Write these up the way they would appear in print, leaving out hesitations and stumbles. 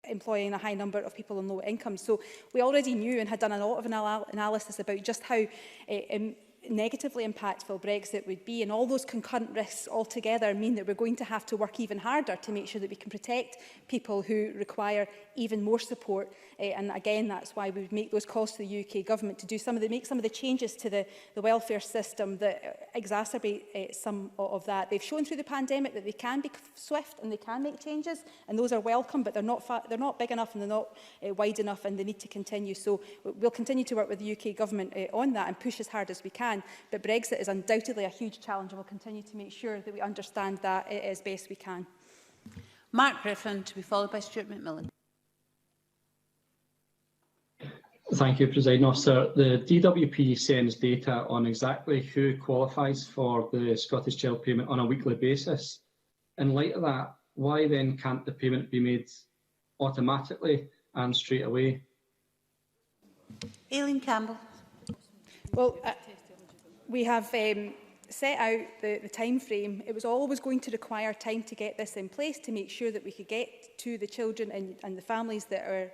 employing a high number of people on low income. So we already knew and had done a lot of analysis about just how negatively impactful Brexit would be, and all those concurrent risks altogether mean that we're going to have to work even harder to make sure that we can protect people who require even more support. And again, that's why we would make those calls to the UK Government to do make some of the changes to the welfare system that exacerbate some of that. They've shown through the pandemic that they can be swift and they can make changes, and those are welcome, but they're not big enough and they're not wide enough, and they need to continue. So we'll continue to work with the UK Government on that and push as hard as we can. But Brexit is undoubtedly a huge challenge, and we'll continue to make sure that we understand that as best we can. Mark Griffin, to be followed by Stuart McMillan. Thank you, Presiding Officer. The DWP sends data on exactly who qualifies for the Scottish Child Payment on a weekly basis. In light of that, why then can't the payment be made automatically and straight away? Aileen Campbell. Well, we have set out the time frame. It was always going to require time to get this in place to make sure that we could get to the children and the families that are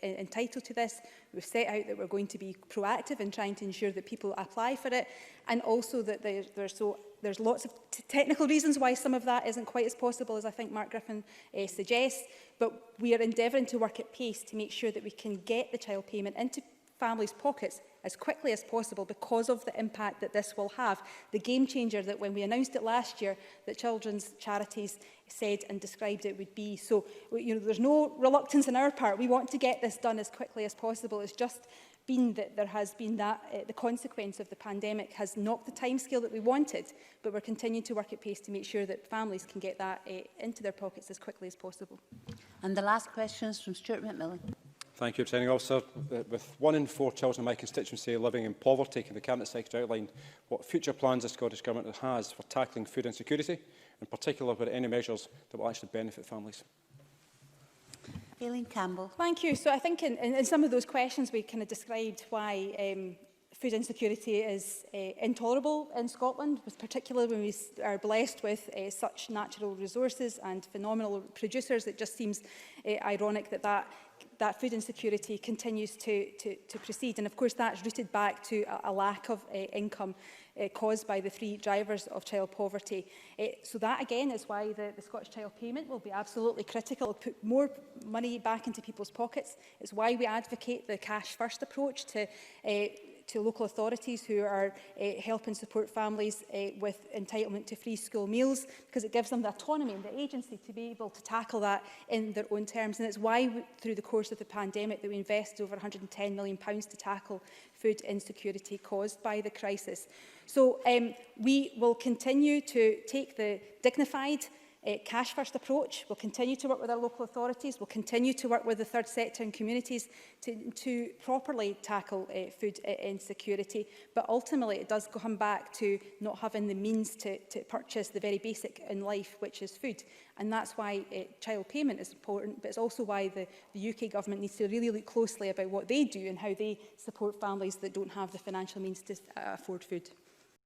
entitled to this. We've set out that we're going to be proactive in trying to ensure that people apply for it, and also that there's lots of technical reasons why some of that isn't quite as possible as I think Mark Griffin suggests, but we are endeavouring to work at pace to make sure that we can get the child payment into families' pockets as quickly as possible because of the impact that this will have. The game changer that when we announced it last year, that children's charities said and described it would be. So, there's no reluctance on our part. We want to get this done as quickly as possible. It's just been that there has been that the consequence of the pandemic has knocked the timescale that we wanted, but we're continuing to work at pace to make sure that families can get that into their pockets as quickly as possible. And the last question is from Stuart McMillan. Thank you, Presiding Officer. With 1 in 4 children in my constituency living in poverty, can the Cabinet Secretary outline what future plans the Scottish Government has for tackling food insecurity, in particular with any measures that will actually benefit families? Aileen Campbell. Thank you. So I think in some of those questions we kind of described why food insecurity is intolerable in Scotland, particularly when we are blessed with such natural resources and phenomenal producers. It just seems ironic that food insecurity continues to proceed. And of course that's rooted back to a lack of income caused by the 3 drivers of child poverty. So that again is why the Scottish Child Payment will be absolutely critical. It'll put more money back into people's pockets. It's why we advocate the cash first approach to local authorities who are helping support families with entitlement to free school meals, because it gives them the autonomy and the agency to be able to tackle that in their own terms. And it's why through the course of the pandemic that we invested over £110 million to tackle food insecurity caused by the crisis. So we will continue to take the dignified cash-first approach. We'll continue to work with our local authorities. We'll continue to work with the third sector and communities to properly tackle food insecurity. But ultimately, it does come back to not having the means to purchase the very basic in life, which is food. And that's why child payment is important, but it's also why the UK Government needs to really look closely about what they do and how they support families that don't have the financial means to afford food.